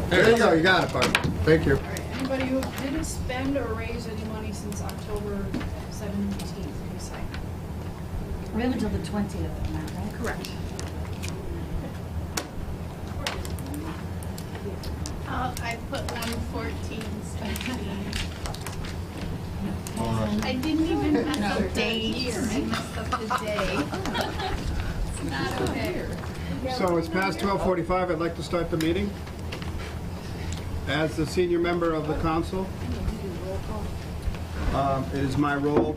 There you go, you got it, Bart. Thank you. All right, anybody who didn't spend or raise any money since October 17th, can sign. We have until the 20th of that, right? Correct. I put 114.17. All right. I didn't even mess up the year. I messed up the day. It's not okay. So it's past 12:45. I'd like to start the meeting. As the senior member of the council, it is my role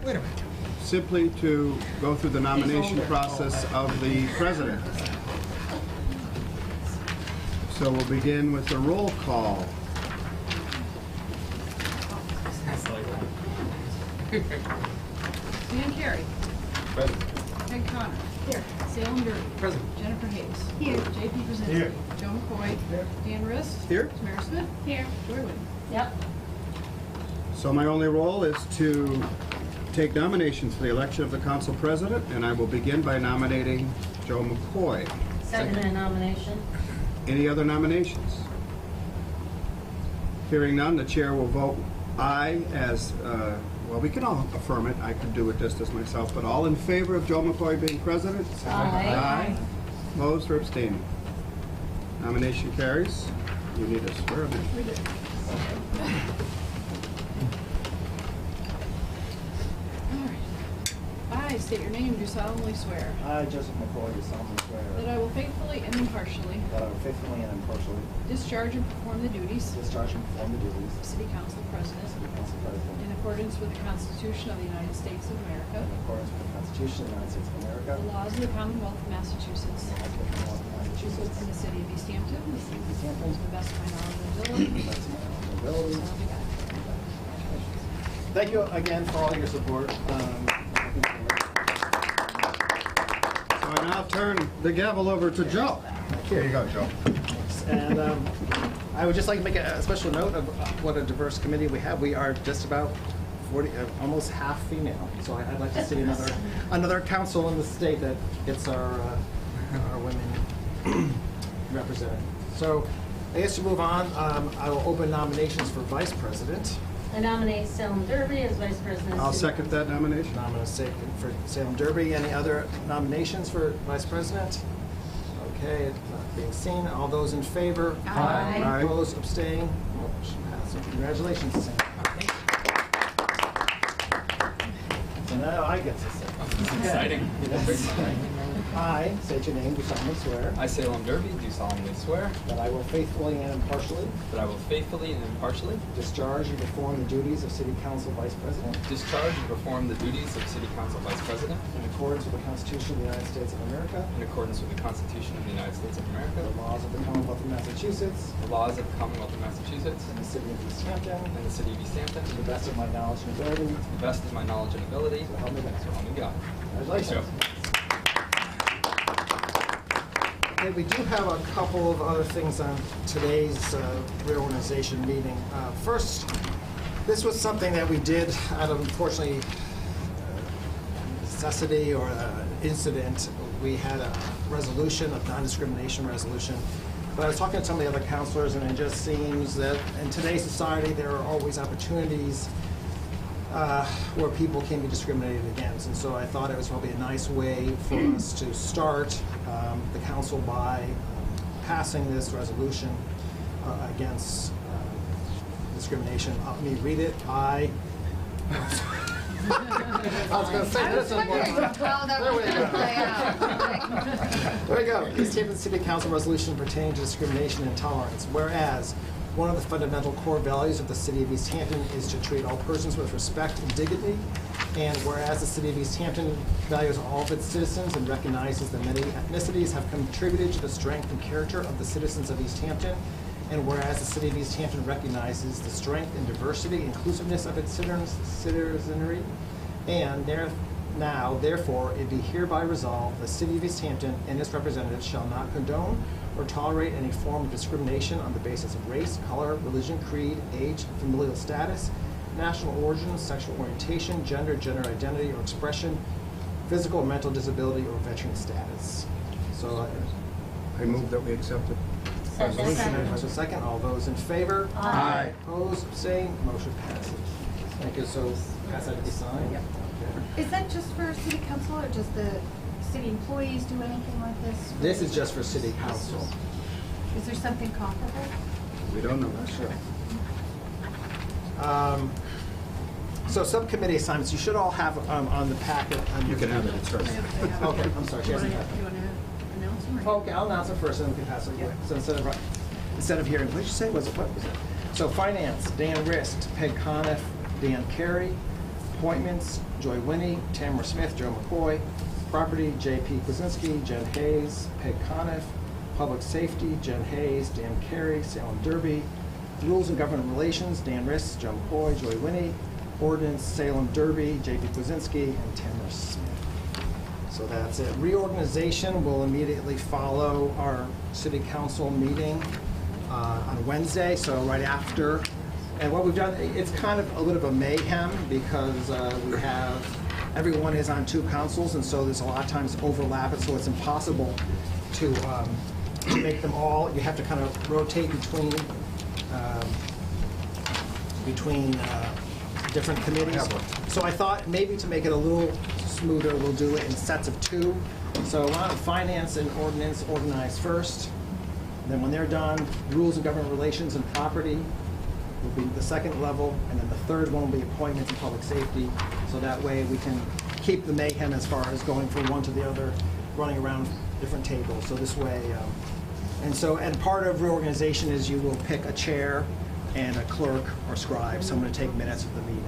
simply to go through the nomination process of the president. So we'll begin with the roll call. Dan Carey. Present. Peg Connor. Here. Salem Derby. Present. Jennifer Hayes. Here. J.P. Brzezinski. Here. Joe McCoy. Here. Dan Rist. Here. Mary Smith. Here. Joy Wooden. Yep. So my only role is to take nominations for the election of the council president, and I will begin by nominating Joe McCoy. Second nomination. Any other nominations? Hearing none, the chair will vote aye as, well, we can all affirm it. I could do it just as myself, but all in favor of Joe McCoy being president? Aye. Aye. Opposed or abstaining? Nomination carries. You need a swear in. Read it. All right. I state your name, do solemnly swear I, Joseph McCoy, do solemnly that swear I will faithfully and impartially that I will faithfully and impartially discharge and perform the duties discharge and perform the duties of City Council President of City Council President in accordance with the Constitution of the United States of America, in accordance with the Constitution of the United States of America, the laws of the Commonwealth of Massachusetts, the laws of the Commonwealth of Massachusetts, and the City of East Hampton, and the City of East to Hampton, the best of my knowledge and ability. to the best of my knowledge and ability. So help me God. Congratulations. Thank you again for all your support. So I now turn the gavel over to Joe. Here you go, Joe. And I would just like to make a special note of what a diverse committee we have. We are just about 40, almost half female. So I'd like to see another council in the state that gets our women represented. So I guess to move on, I will open nominations for vice president. I nominate Salem Derby as vice president. I'll second that nomination. Nomination for Salem Derby. Any other nominations for vice president? Okay, not being seen. All those in favor? Aye. Aye. Opposed, abstain? Motion passes. Congratulations, Sam. So now I get to say. Exciting. Yes. I, state your name, do solemnly swear I, Salem Derby, do solemnly swear that I will faithfully and impartially that I will faithfully and impartially discharge and perform the duties of City Council Vice President discharge and perform the duties of City Council Vice President in accordance with the Constitution of the United States of America, in accordance with the Constitution of the United States of America, the laws of the Commonwealth of Massachusetts, the laws of the Commonwealth of Massachusetts, and the City of East Hampton, and the City of East Hampton, to the best of my knowledge and ability. to the best of my knowledge and ability, So help me God. so help me God. Congratulations. Okay, we do have a couple of other things on today's reorganization meeting. First, this was something that we did out of, unfortunately, necessity or incident. We had a resolution, a non-discrimination resolution. But I was talking to some of the other counselors, and it just seems that in today's society, there are always opportunities where people can be discriminated against. And so I thought it was probably a nice way for us to start the council by passing this resolution against discrimination. Let me read it. I was going to say, that doesn't work. There we go. There we go. East Hampton City Council resolution pertaining to discrimination and intolerance. Whereas one of the fundamental core values of the City of East Hampton is to treat all persons with respect and dignity. And whereas the City of East Hampton values all of its citizens and recognizes that many ethnicities have contributed to the strength and character of the citizens of East Hampton. And whereas the City of East Hampton recognizes the strength and diversity, inclusiveness of its citizenry, and therefore, it be hereby resolved, the City of East Hampton and its representatives shall not condone or tolerate any form of discrimination on the basis of race, color, religion, creed, age, familial status, national origin, sexual orientation, gender identity or expression, physical or mental disability, or veteran status. So I move that we accept it. resolution. Second. Motion second. All those in favor? Aye. Opposed, abstained, motion passes. Thank you. So pass that to be signed. Is that just for city council or does the city employees do anything like this? This is just for city council. Is there something comparable? We don't know. Sure. So subcommittee assignments, you should all have on the packet. You can have it, it's hers. Okay, I'm sorry. She hasn't had it. You want to announce them? Okay, I'll announce it first, and then we can pass it. So instead of hearing, what did you say? What was it? So finance, Dan Rist, Peg Coniff, Dan Carey. Appointments, Joy Winnie, Tamara Smith, Joe McCoy. Property, J.P. Kwasinski, Jen Hayes, Peg Coniff. Public safety, Jen Hayes, Dan Carey, Salem Derby. Rules and Government Relations, Dan Rist, Joe McCoy, Joy Winnie. Ordinance, Salem Derby, J.P. Kwasinski, and Tamara Smith. So that's it. Reorganization will immediately follow our city council meeting on Wednesday, so right after. And what we've done, it's kind of a little bit of a mayhem because we have, everyone is on two councils, and so there's a lot of times overlap, and so it's impossible to make them all. You have to kind of rotate between different committees. So I thought maybe to make it a little smoother, we'll do it in sets of two. So why don't finance and ordinance organize first. Then when they're done, rules and government relations and property will be the second level, and then the third one will be appointments and public safety. So that way we can keep the mayhem as far as going from one to the other, running around different tables. So this way, and part of reorganization is you will pick a chair and a clerk or scribe, someone to take minutes of the meetings.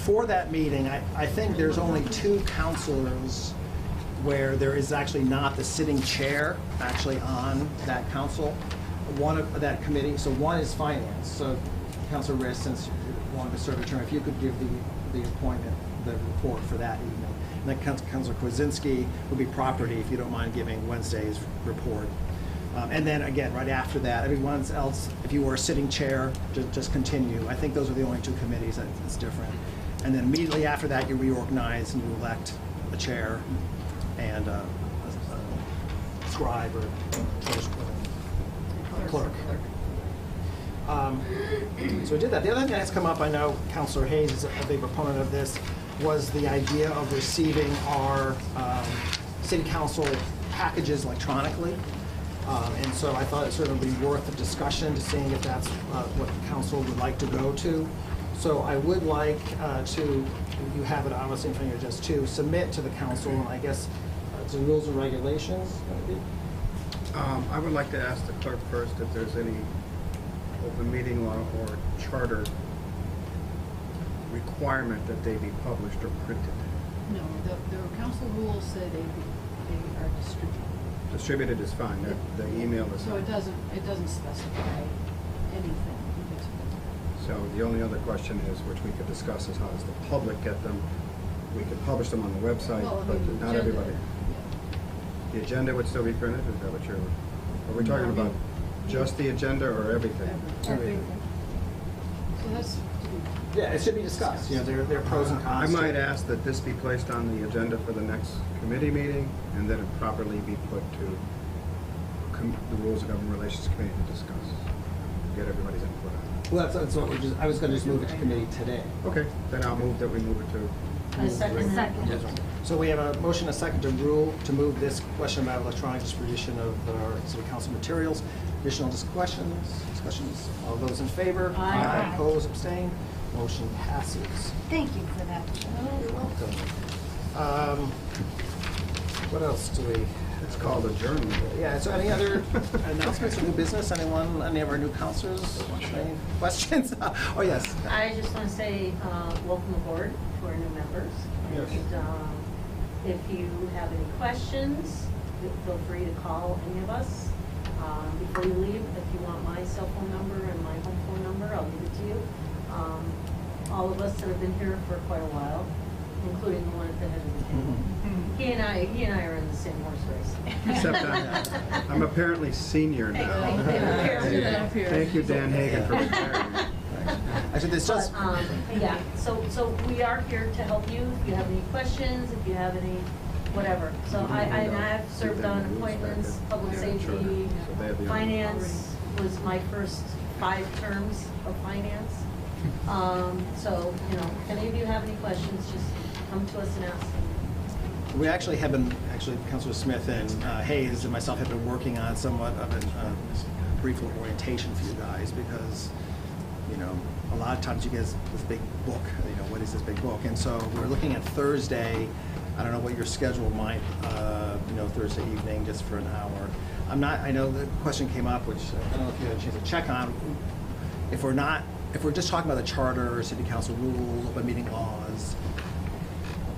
For that meeting, I think there's only two counselors where there is actually not the sitting chair actually on that council, one of that committee. So one is finance. So Councilor Rist, since you wanted to serve a term, if you could give the appointment, the report for that evening. And then Councilor Kwasinski would be property, if you don't mind giving Wednesday's report. And then again, right after that, everyone else, if you were a sitting chair, just continue. I think those are the only two committees that's different. And then immediately after that, you reorganize and you elect a chair and a scribe or clerk. So we did that. The other thing that's come up, I know Councilor Hayes is a big proponent of this, was the idea of receiving our city council packages electronically. And so I thought it sort of would be worth a discussion to seeing if that's what the council would like to go to. So I would like to, you have it obviously in front of you, just to submit to the council, and I guess it's the rules and regulations. I would like to ask the clerk first if there's any open meeting law or charter requirement that they be published or printed. No, the council rules say they are distributed. Distributed is fine, the email is So not. it doesn't specify anything in particular. So the only other question is, which we could discuss, is how does the public get them? We could publish them on the website, Well, I but mean, not agenda, everybody. yeah. The agenda would still be printed, is that what you're, are we talking about just the agenda or everything? Everything. So that's, Yeah, it should be discussed. You know, there are pros and I cons. to might it. ask that this be placed on the agenda for the next committee meeting, and that it properly be put to the Rules of Government Relations Committee to discuss, get everybody's input on Well, that's what I was going to just move it to committee today. it. Okay, then I'll move that we move it to. I second that. So we have a motion, a second to move this question about electronic distribution of our city council materials. Additional discussions? All those in favor? Aye. Opposed, abstained? Motion passes. Thank you for that. You're welcome. What else do we? It's called adjournment. Yeah, so any other announcements or new business? Anyone, any of our new counselors? Any questions? Oh, yes. I just want to say, welcome aboard to our new members. Yes. And if you have any questions, feel free to call any of us. Before you leave, if you want my cell phone number and my home phone number, I'll give it to you. All of us that have been here for quite a while, including the one at the head of the table. He and I are in the same horse race. Except I'm apparently senior now. Thank you, Dan Hagan, for retiring. I said this just. But, yeah, so we are here to help you if you have any questions, if you have any whatever. So Mhm. I've served Keep them on in the news appointments, back then. public Yeah, safety, sure. So they have the finance was my first 5 terms of finance. So, you know, if any of you have any questions, just come to us and ask. We actually have been, Councilor Smith and Hayes and myself have been working on somewhat of a brief little orientation for you guys because, you know, a lot of times you get this big book, you know, what is this big book? And so we're looking at Thursday, I don't know what your schedule might, you know, Thursday evening, just for an hour. I know the question came up, which I don't know if you had a chance to check on. If we're just talking about the charter, city council rules, open meeting laws,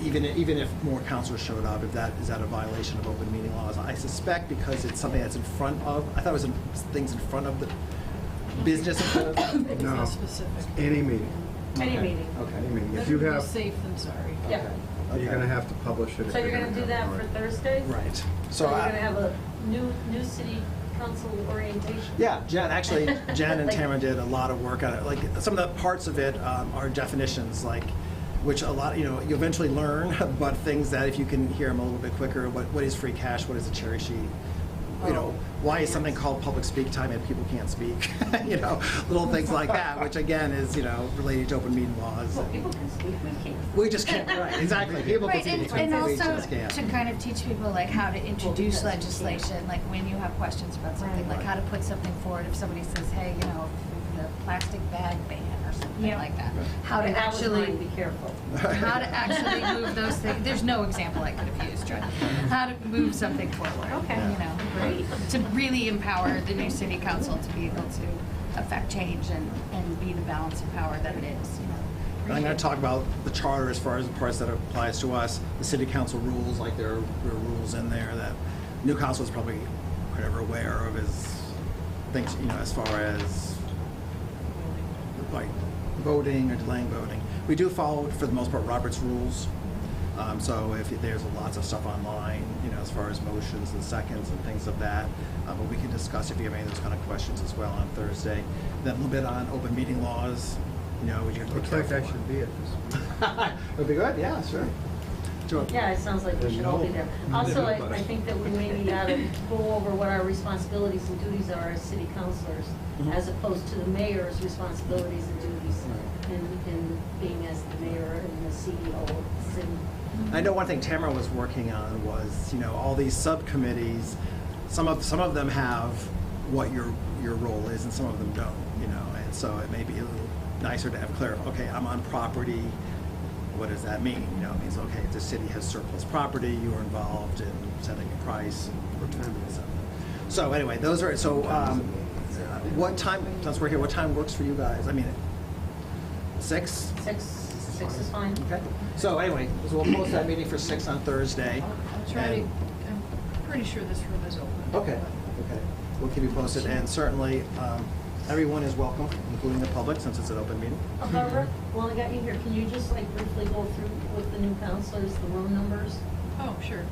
even if more councilors showed up, is that a violation of open meeting laws? I suspect because it's something that's in front of, I thought it was things in front of the business. It's No. not specific. Any meeting, Any Okay. meeting. Okay. any meeting. If Better you be have, safe than sorry. Yeah. Okay. you're gonna have to publish it. if So you're gonna do have that more. for Thursday? Right. So you're gonna have a new city council orientation? Yeah, Jen and Like- Tamara did a lot of work on it. Like, some of the parts of it are definitions, like, which a lot, you know, you eventually learn, but things that if you can hear them a little bit quicker, what is free cash, what is a cherry sheet? You know, why is something called public speak time if people can't speak? You know, little things like that, which again is, you know, related to open meeting laws. Well, people can speak, we can't. We just can't, right, exactly. People can Right, speak, and we also just can't. to kind of teach people like how to introduce Well, because you legislation, like when you have questions about something, like how to put something forward if somebody says, hey, you know, the plastic bag ban or something Yeah. like that. How to And that was mine, actually, be careful. how to actually move those things, there's no example I could have used, John. How to move something forward, Okay. you know. Great. To really empower the new city council to be able to affect change and be the balance of power that it is, you know. I'm going to talk about the charter as far as the parts that applies to us, the city council rules, like there are rules in there that new council is probably whatever aware of as things, you know, as far as like voting or delaying voting. We do follow, for the most part, Robert's rules. So if there's lots of stuff online, you know, as far as motions and seconds and things of that, but we can discuss if you have any of those kind of questions as well on Thursday. Then a little bit on open meeting laws, you know, you have to be Looks like I careful. should be at this. Would be good, yeah, sure. Sure. Yeah, it sounds like we should all be there. Also, No. I think that we maybe ought to go over what our responsibilities and duties are as city councilors, Mhm. as opposed to the mayor's responsibilities and duties Right. in being as the mayor and the CEO of the city. I know one thing Tamara was working on was, you know, all these subcommittees, some of them have what your role is and some of them don't, you know, and so it may be a little nicer to have clear, okay, I'm on property, what does that mean? You know, it means, okay, if the city has surplus property, you are involved in setting a price. What time is it? So anyway, those are, so what time, since we're here, what time works for you guys? I mean, 6? 6 is fine. Okay. So anyway, so we'll post that meeting for 6 on Thursday. I'll try to, And- I'm pretty sure this room is open. Okay, okay. We'll keep you posted, and certainly, everyone is welcome, including the public, since it's an open meeting. However, while I got you here, can you just like briefly go through with the new councilors, the room numbers? Oh, sure.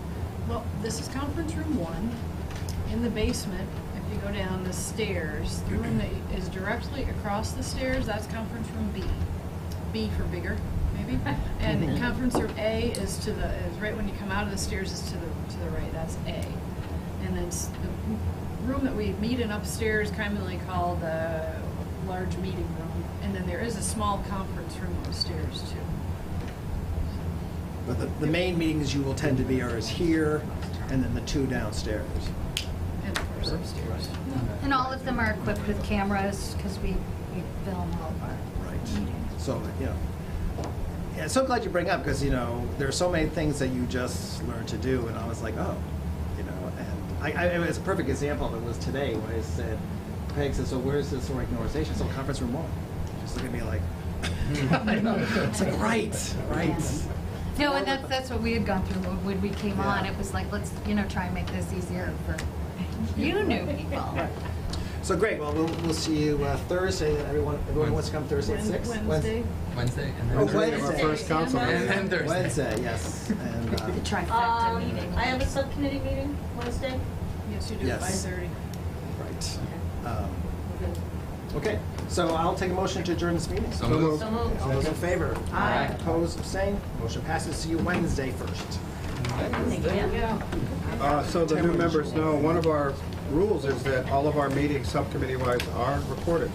Well, this is conference room 1. In the basement, if you go down the stairs, the room that is directly across the stairs, that's conference room B. B for bigger, maybe. And conference room A is right when you come out of the stairs is to the right, that's A. And then the room that we meet in upstairs, commonly called the large meeting room. And then there is a small conference room upstairs too. But the main meetings you will tend to be are is here, and then the 2 downstairs. And of course upstairs. And all of them are equipped with cameras, because we film all of our Right. meetings. So, you know, yeah, so glad you bring up, because, you know, there are so many things that you just learn to do, and I was like, oh, you know, and it's a perfect example of it was today, when I said, Peg said, so where's this organization? So conference room 1. Just look at me like, I know. It's like, right. No, and that's what we had gone through when we came on. Yeah. It was like, let's, you know, try and make this easier for you new people. So great, well, we'll see you Thursday, everyone wants to come Thursday at 6? Wednesday. Wednesday and Oh, then Wednesday. Our first council And meeting. And Thursday. Wednesday, yes. And, The trifecta meeting. I have a subcommittee meeting Wednesday. Yes, you do at Yes. 5:30. right. We're good. Okay, so I'll take a motion to adjourn this meeting. So moved. So moved. All those in favor? Aye. Opposed, abstained? Motion passes. See you Wednesday 1st. So the new members know, one of our rules is that all of our meetings, subcommittee-wise, are recorded.